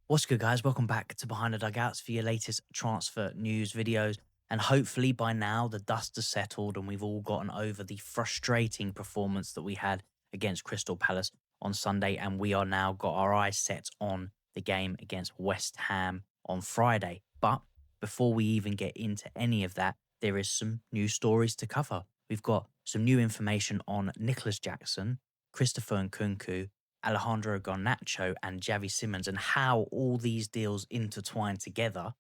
What's good, guys? Welcome back to Behind the Dugouts for your latest transfer news videos. And hopefully by now the dust has settled and we've all gotten over the frustrating performance that we had against Crystal Palace on Sunday. And we are now got our eyes set on the game against West Ham on Friday. But before we even get into any of that, there is some new stories to cover. We've got some new information on Nicholas Jackson, Christopher Nkunku, Alejandro Garnacho and Xavi Simons and how all these deals intertwine together,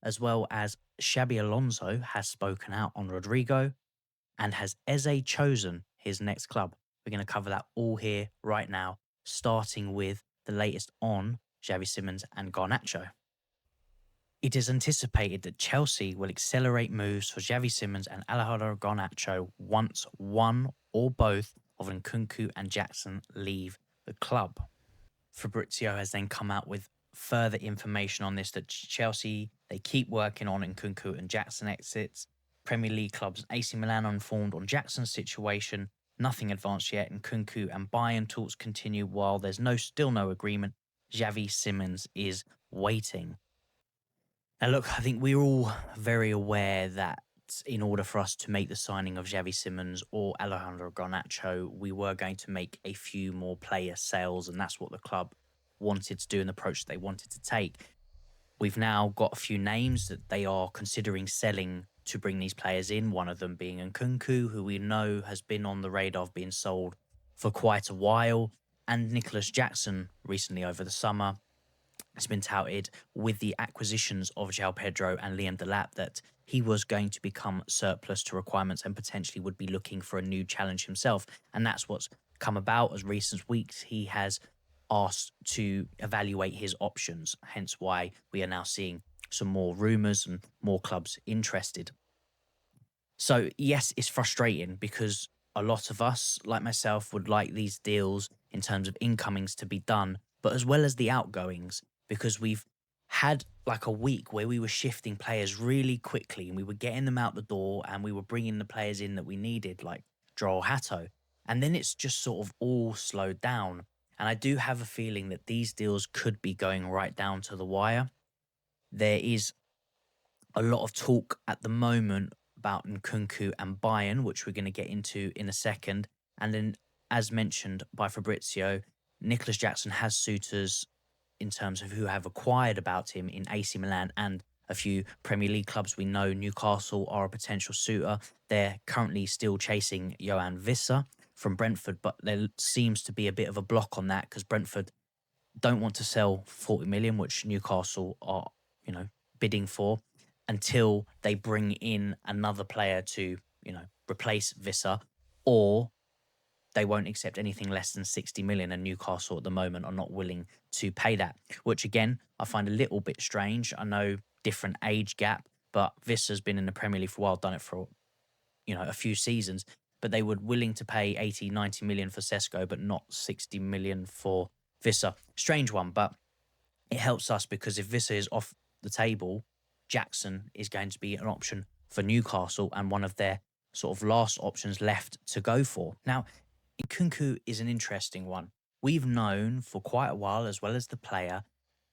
as well as Xabi Alonso has spoken out on Rodrygo and has Eze chosen his next club. We're going to cover that all here right now, starting with the latest on Xavi Simons and Garnacho. It is anticipated that Chelsea will accelerate moves for Xavi Simons and Alejandro Garnacho once one or both of Nkunku and Jackson leave the club. Fabrizio has then come out with further information on this that Chelsea, they keep working on Nkunku and Jackson exits. Premier League clubs AC Milan informed on Jackson's situation. Nothing advanced yet. Nkunku and Bayern talks continue while there's still no agreement. Xavi Simons is waiting. Now, look, I think we're all very aware that in order for us to make the signing of Xavi Simons or Alejandro Garnacho, we were going to make a few more player sales, and that's what the club wanted to do and the approach they wanted to take. We've now got a few names that they are considering selling to bring these players in, one of them being Nkunku, who we know has been on the radar of being sold for quite a while, and Nicholas Jackson recently over the summer. It's been touted with the acquisitions of João Pedro and Liam Delap that he was going to become surplus to requirements and potentially would be looking for a new challenge himself. And that's what's come about as recent weeks. He has asked to evaluate his options, hence why we are now seeing some more rumours and more clubs interested. So, yes, it's frustrating because a lot of us, like myself, would like these deals in terms of incomings to be done, but as well as the outgoings, because we've had like a week where we were shifting players really quickly and we were getting them out the door and we were bringing the players in that we needed, like Joel Hatto. And then it's just sort of all slowed down. And I do have a feeling that these deals could be going right down to the wire. There is a lot of talk at the moment about Nkunku and Bayern, which we're going to get into in a second. And then, as mentioned by Fabrizio, Nicholas Jackson has suitors in terms of who have acquired about him in AC Milan and a few Premier League clubs. We know Newcastle are a potential suitor. They're currently still chasing Johan Visser from Brentford, but there seems to be a bit of a block on that because Brentford don't want to sell 40 million, which Newcastle are, bidding for until they bring in another player to, replace Visser, or they won't accept anything less than 60 million, and Newcastle at the moment are not willing to pay that, which again, I find a little bit strange. I know different age gap, but Visser's been in the Premier League for a while, done it for, a few seasons, but they were willing to pay 80, 90 million for Sesko, but not 60 million for Visser. Strange one, but it helps us because if Visser is off the table, Jackson is going to be an option for Newcastle and one of their sort of last options left to go for. Now, Nkunku is an interesting one. We've known for quite a while, as well as the player,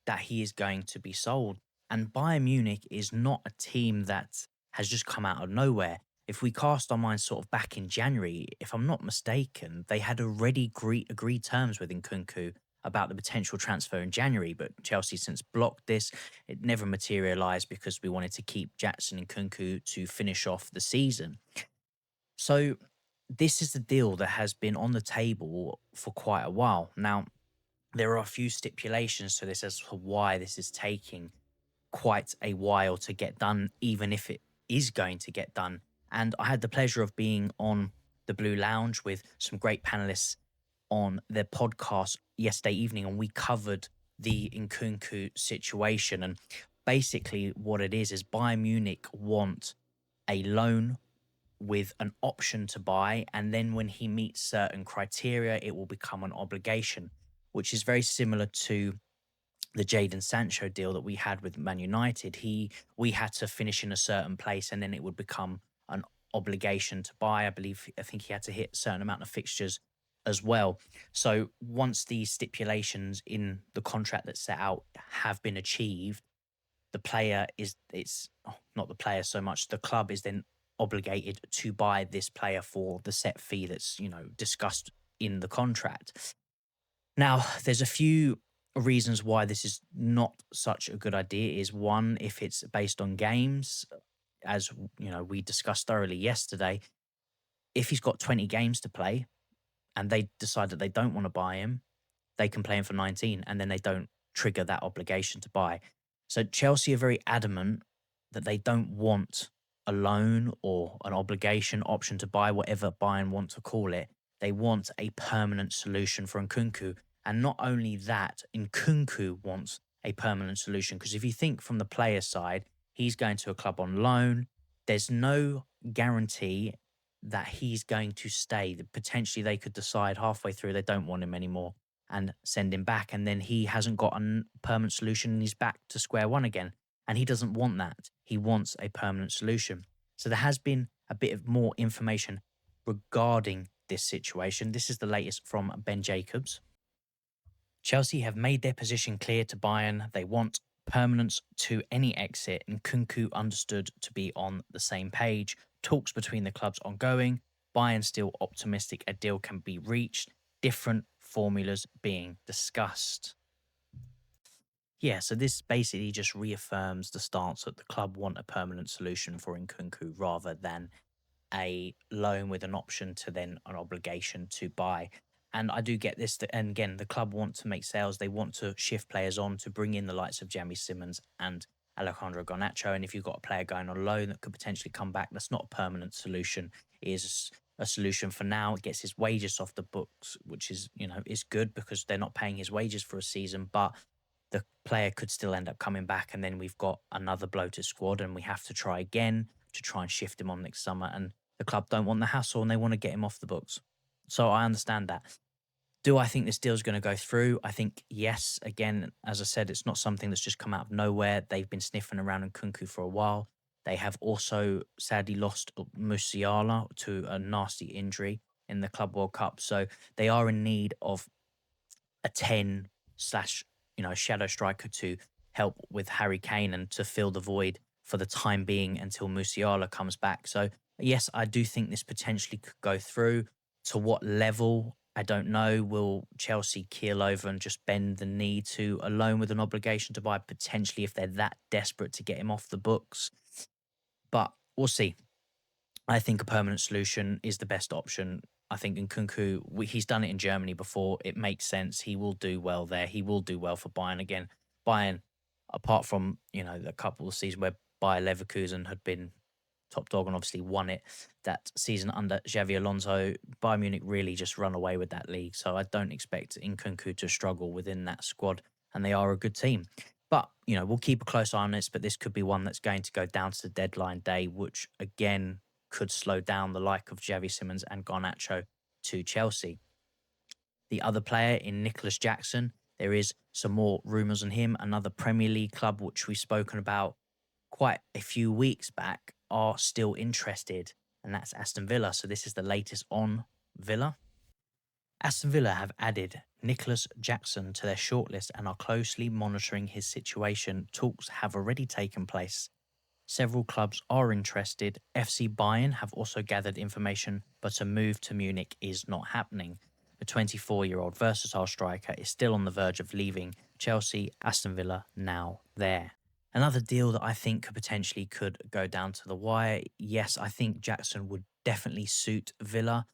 that he is going to be sold. And Bayern Munich is not a team that has just come out of nowhere. If we cast our minds sort of back in January, if I'm not mistaken, they had already agreed terms with Nkunku about the potential transfer in January, but Chelsea since blocked this. It never materialised because we wanted to keep Jackson and Nkunku to finish off the season. So this is the deal that has been on the table for quite a while. Now, there are a few stipulations to this as to why this is taking quite a while to get done, even if it is going to get done. And I had the pleasure of being on the Blue Lounge with some great panelists on their podcast yesterday evening, and we covered the Nkunku situation. And basically, what it is Bayern Munich want a loan with an option to buy, and then when he meets certain criteria, it will become an obligation, which is very similar to the Jadon Sancho deal that we had with Man United. We had to finish in a certain place and then it would become an obligation to buy. I think he had to hit a certain amount of fixtures as well. So once these stipulations in the contract that's set out have been achieved, the player is it's oh, not the player so much, the club is then obligated to buy this player for the set fee that's, discussed in the contract. Now, there's a few reasons why this is not such a good idea. Is one, if it's based on games, as we discussed thoroughly yesterday, if he's got 20 games to play and they decide that they don't want to buy him, they can play him for 19 and then they don't trigger that obligation to buy. So Chelsea are very adamant that they don't want a loan or an obligation option to buy, whatever Bayern want to call it. They want a permanent solution for Nkunku. And not only that, Nkunku wants a permanent solution because if you think from the player side, he's going to a club on loan. There's no guarantee that he's going to stay. Potentially, they could decide halfway through they don't want him anymore and send him back. And then he hasn't got a permanent solution and he's back to square one again. And he doesn't want that. He wants a permanent solution. So there has been a bit of more information regarding this situation. This is the latest from Ben Jacobs. Chelsea have made their position clear to Bayern. They want permanence to any exit, and Nkunku understood to be on the same page. Talks between the clubs ongoing. Bayern still optimistic a deal can be reached. Different formulas being discussed. Yeah, so this basically just reaffirms the stance that the club want a permanent solution for Nkunku rather than a loan with an option to then an obligation to buy. And I do get this, and again, the club want to make sales. They want to shift players on to bring in the likes of Xavi Simons and Alejandro Garnacho. And if you've got a player going on loan that could potentially come back, that's not a permanent solution. It is a solution for now. It gets his wages off the books, which is, is good because they're not paying his wages for a season, but the player could still end up coming back. And then we've got another bloated squad and we have to try again to try and shift him on next summer. And the club don't want the hassle and they want to get him off the books. So I understand that. Do I think this deal is going to go through? I think yes. Again, as I said, it's not something that's just come out of nowhere. They've been sniffing around Nkunku for a while. They have also sadly lost Musiala to a nasty injury in the Club World Cup. So they are in need of a 10 slash, shadow striker to help with Harry Kane and to fill the void for the time being until Musiala comes back. So yes, I do think this potentially could go through. To what level? I don't know. Will Chelsea keel over and just bend the knee to a loan with an obligation to buy potentially if they're that desperate to get him off the books? But we'll see. I think a permanent solution is the best option. I think Nkunku, he's done it in Germany before. It makes sense. He will do well there. He will do well for Bayern again. Bayern, apart from, the couple of seasons where Bayer Leverkusen had been top dog and obviously won it that season under Xavi Alonso, Bayern Munich really just run away with that league. So I don't expect Nkunku to struggle within that squad, and they are a good team. But, we'll keep a close eye on this, but this could be one that's going to go down to the deadline day, which again could slow down the like of Xavi Simons and Garnacho to Chelsea. The other player in Nicholas Jackson, there is some more rumours on him. Another Premier League club, which we've spoken about quite a few weeks back, are still interested, and that's Aston Villa. So this is the latest on Villa. Aston Villa have added Nicholas Jackson to their shortlist and are closely monitoring his situation. Talks have already taken place. Several clubs are interested. FC Bayern have also gathered information, but a move to Munich is not happening. The 24-year-old versatile striker is still on the verge of leaving Chelsea. Aston Villa now there. Another deal that I think could go down to the wire. Yes, I think Jackson would definitely suit Villa.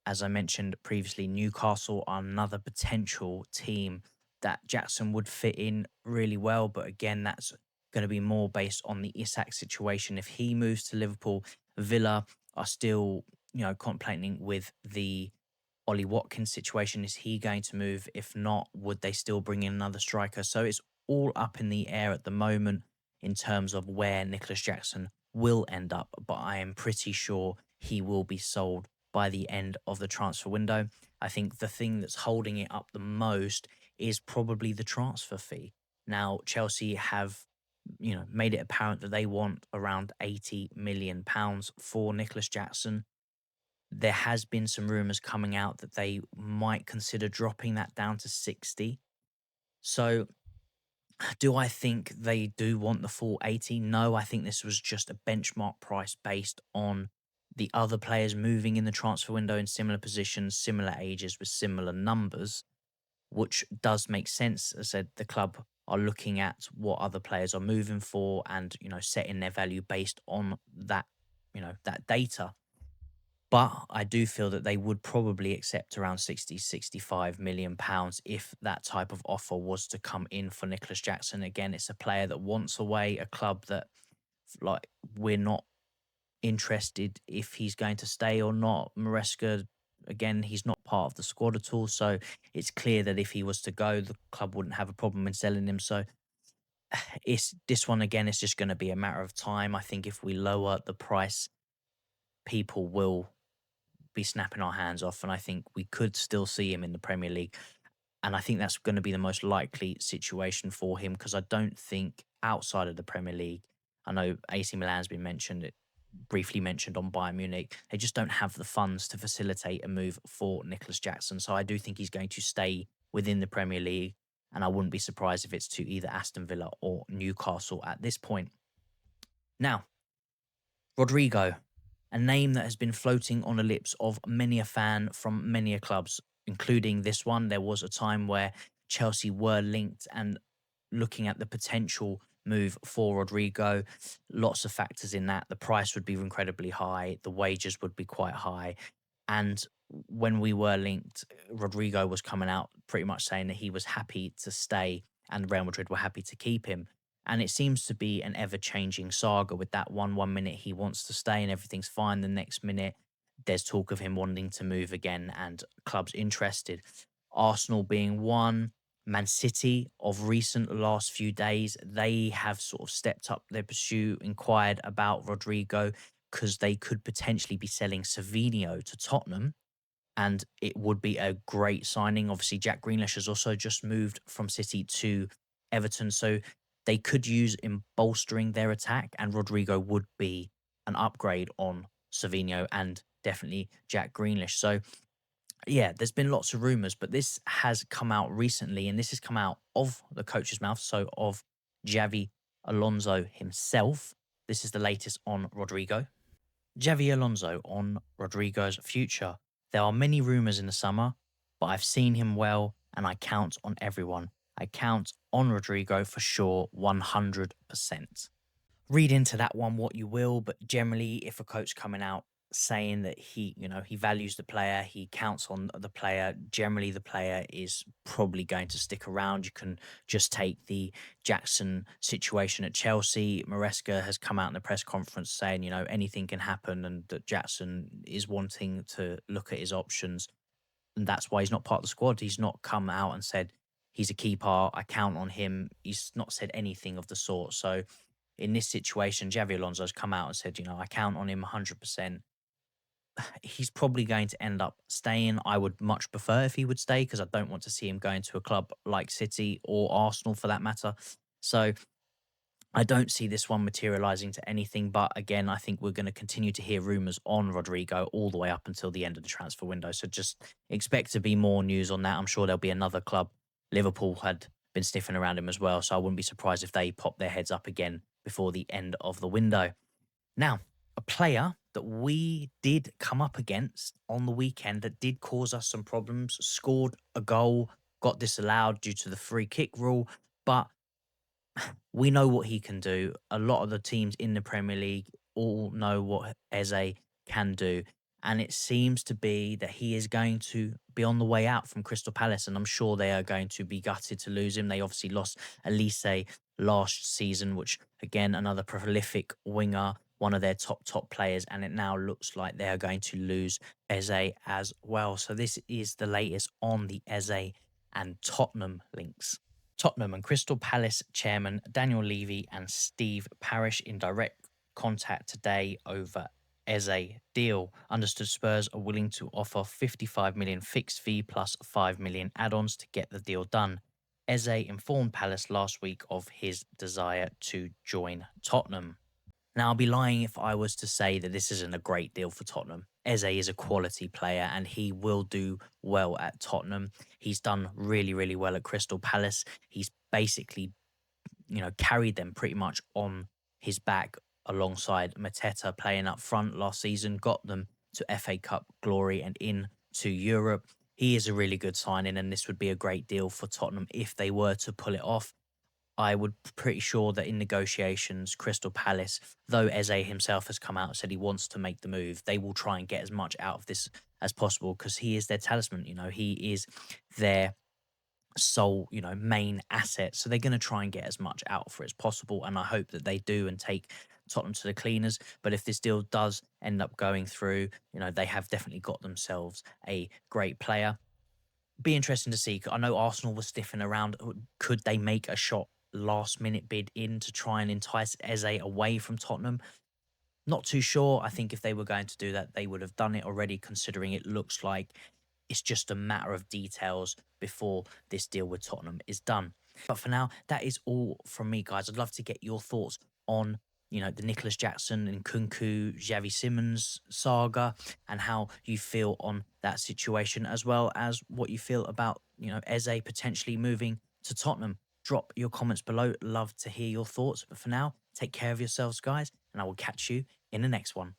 As I mentioned previously, Newcastle are another potential team that Jackson would fit in really well. But again, that's going to be more based on the Isak situation. If he moves to Liverpool, Villa are still, contemplating with the Ollie Watkins situation. Is he going to move? If not, would they still bring in another striker? So it's all up in the air at the moment in terms of where Nicholas Jackson will end up. But I am pretty sure he will be sold by the end of the transfer window. I think the thing that's holding it up the most is probably the transfer fee. Now, Chelsea have, made it apparent that they want around £80 million for Nicholas Jackson. There has been some rumours coming out that they might consider dropping that down to 60. So do I think they do want the full 80? No, I think this was just a benchmark price based on the other players moving in the transfer window in similar positions, similar ages with similar numbers, which does make sense. As I said, the club are looking at what other players are moving for and, setting their value based on that, that data. But I do feel that they would probably accept around 60, 65 million pounds if that type of offer was to come in for Nicholas Jackson. Again, it's a player that wants away, a club that like we're not interested if he's going to stay or not. Maresca, again, he's not part of the squad at all. So it's clear that if he was to go, the club wouldn't have a problem in selling him. So it's this one again, it's just going to be a matter of time. I think if we lower the price, people will be snapping our hands off, and I think we could still see him in the Premier League. And I think that's going to be the most likely situation for him because I don't think outside of the Premier League, I know AC Milan's been mentioned, it briefly mentioned on Bayern Munich, they just don't have the funds to facilitate a move for Nicholas Jackson. So I do think he's going to stay within the Premier League, and I wouldn't be surprised if it's to either Aston Villa or Newcastle at this point. Now, Rodrygo, a name that has been floating on the lips of many a fan from many a clubs, including this one. There was a time where Chelsea were linked and looking at the potential move for Rodrygo. Lots of factors in that. The price would be incredibly high, the wages would be quite high. And when we were linked, Rodrygo was coming out pretty much saying that he was happy to stay and Real Madrid were happy to keep him. And it seems to be an ever changing saga with that one minute he wants to stay and everything's fine. The next minute, there's talk of him wanting to move again and clubs interested. Arsenal being one, Man City of recent last few days, they have sort of stepped up their pursuit, inquired about Rodrygo because they could potentially be selling Savinho to Tottenham and it would be a great signing. Obviously, Jack Grealish has also just moved from City to Everton, so they could use in bolstering their attack, and Rodrygo would be an upgrade on Savinho and definitely Jack Grealish. So, yeah, there's been lots of rumours, but this has come out recently, and this has come out of the coach's mouth, so of Xavi Alonso himself. This is the latest on Rodrygo. Xavi Alonso on Rodrygo's future. There are many rumours in the summer, but I've seen him well and I count on everyone. I count on Rodrygo for sure 100%. Read into that one what you will, but generally, if a coach coming out saying that he values the player, he counts on the player, generally the player is probably going to stick around. You can just take the Jackson situation at Chelsea. Maresca has come out in the press conference saying, anything can happen and that Jackson is wanting to look at his options. And that's why he's not part of the squad. He's not come out and said he's a key part. I count on him. He's not said anything of the sort. So in this situation, Xavi Alonso's come out and said, I count on him 100%. He's probably going to end up staying. I would much prefer if he would stay because I don't want to see him going to a club like City or Arsenal for that matter. So I don't see this one materializing to anything. But again, I think we're going to continue to hear rumors on Rodrygo all the way up until the end of the transfer window. So just expect to be more news on that. I'm sure there'll be another club. Liverpool had been sniffing around him as well. So I wouldn't be surprised if they pop their heads up again before the end of the window. Now, a player that we did come up against on the weekend that did cause us some problems, scored a goal, got disallowed due to the free kick rule, but we know what he can do. A lot of the teams in the Premier League all know what Eze can do. And it seems to be that he is going to be on the way out from Crystal Palace. And I'm sure they are going to be gutted to lose him. They obviously lost Elise last season, which, again, another prolific winger, one of their top players. And it now looks like they are going to lose Eze as well. So this is the latest on the Eze and Tottenham links. Tottenham and Crystal Palace chairman Daniel Levy and Steve Parish in direct contact today over Eze deal. Understood Spurs are willing to offer 55 million fixed fee plus 5 million add-ons to get the deal done. Eze informed Palace last week of his desire to join Tottenham. Now, I'll be lying if I was to say that this isn't a great deal for Tottenham. Eze is a quality player and he will do well at Tottenham. He's done really, really well at Crystal Palace. He's basically, carried them pretty much on his back alongside Mateta playing up front last season, got them to FA Cup glory and in to Europe. He is a really good signing, and this would be a great deal for Tottenham if they were to pull it off. I would pretty sure that in negotiations, Crystal Palace, though Eze himself has come out and said he wants to make the move, they will try and get as much out of this as possible because he is their talisman. He is their sole, main asset. So they're going to try and get as much out for it as possible. And I hope that they do and take Tottenham to the cleaners. But if this deal does end up going through, they have definitely got themselves a great player. Be interesting to see. I know Arsenal was stiffing around. Could they make a shot last minute bid in to try and entice Eze away from Tottenham? Not too sure. I think if they were going to do that, they would have done it already, considering it looks like it's just a matter of details before this deal with Tottenham is done. But for now, that is all from me, guys. I'd love to get your thoughts on, the Nicholas Jackson and Nkunku, Xavi Simons saga and how you feel on that situation, as well as what you feel about, Eze potentially moving to Tottenham. Drop your comments below. Love to hear your thoughts. But for now, take care of yourselves, guys, and I will catch you in the next one.